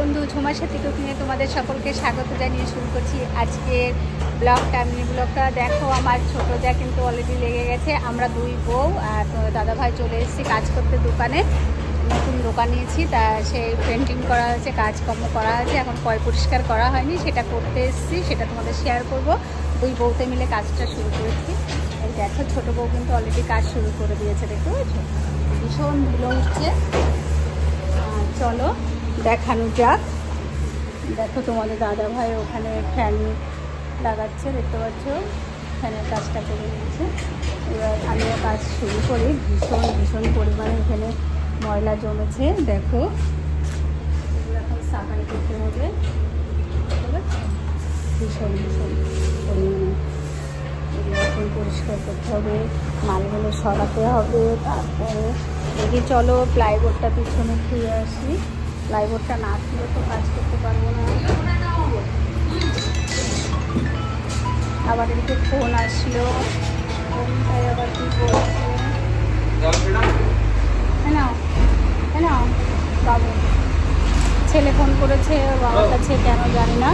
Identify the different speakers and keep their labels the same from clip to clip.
Speaker 1: বন্ধু, ঝুমার সাথে কুকিংয়ে তোমাদের সকলকে স্বাগত জানিয়ে শুরু করছি আজকের ব্লগটা। মিনি ব্লগটা দেখো, আমার ছোটো যা কিন্তু অলরেডি লেগে গেছে। আমরা দুই বউ আর দাদাভাই চলে এসেছি কাজ করতে দোকানে। নতুন দোকান নিয়েছি, তা সেই পেন্টিং করা হয়েছে, কাজকর্ম করা হয়েছে, এখন পয় পরিষ্কার করা হয়নি, সেটা করতে এসেছি, সেটা তোমাদের শেয়ার করব। দুই বউতে মিলে কাজটা শুরু করেছি। এই দেখো, ছোটো বউ কিন্তু অলরেডি কাজ শুরু করে দিয়েছে, দেখতে পাচ্ছ? ভীষণ ধুলো উঠছে। চলো দেখানো যাক। দেখো, তোমাদের দাদা ভাই ওখানে ফ্যান লাগাচ্ছে, দেখতে পাচ্ছ? ফ্যানের কাজটা করে নিচ্ছে। এবার আমিও কাজ শুরু করি। ভীষণ পরিমাণে এখানে ময়লা জমেছে, দেখো। এগুলো এখন সাফাই করতে হবে, ঠিক আছে? ভীষণ পরিমাণে এগুলো এখন পরিষ্কার করতে হবে, মালগুলো সরাতে হবে। তারপরে দেখি, চলো প্লাইবোর্ডটা পিছনে ধুয়ে আসি। প্লাইবোর্ডটা না ধুয়ে তো কাজ করতে পারবো না। আবার এদিকে ফোন আসলো, ফোনটাই আবার কী বলছে। হ্যাঁ বাবু ছেলে ফোন করেছে বাবার কাছে, কেন জানি না।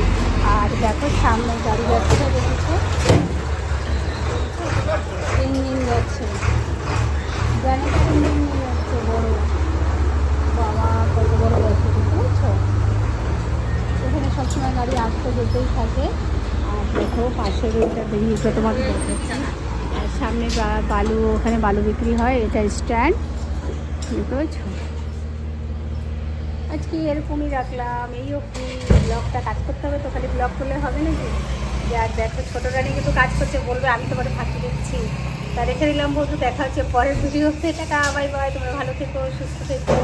Speaker 1: আর দেখো, সামনে গাড়ি যাচ্ছে, দেখেছো? ইঞ্জিন যাচ্ছে, জানি ইঞ্জিন যাচ্ছে বড়। বাবা কত বড় যাচ্ছে, বুঝতে পারছো? এখানে সবসময় গাড়ি আসতে যেতেই থাকে। আর দেখো, পাশের ওইটা বেরিয়েছে, তোমাকে দেখতে। আর সামনে বালু, ওখানে বালু বিক্রি হয়, এটা স্ট্যান্ড, বুঝতে পারছো? আজকে এরকমই রাখলাম। এই অবধি ব্লগটা কাজ করতে হবে তো, খালি ব্লগ করলে হবে নাকি? আর দেখো, ছোটো রানী কিন্তু কাজ করছে, বলবে আমি তোমার ফাঁকি দিচ্ছি। তা রেখে দিলাম বন্ধু, দেখা হচ্ছে পরের ভিডিওতে। Tata, bye bye. তোমরা ভালো থেকো, সুস্থ থেকো।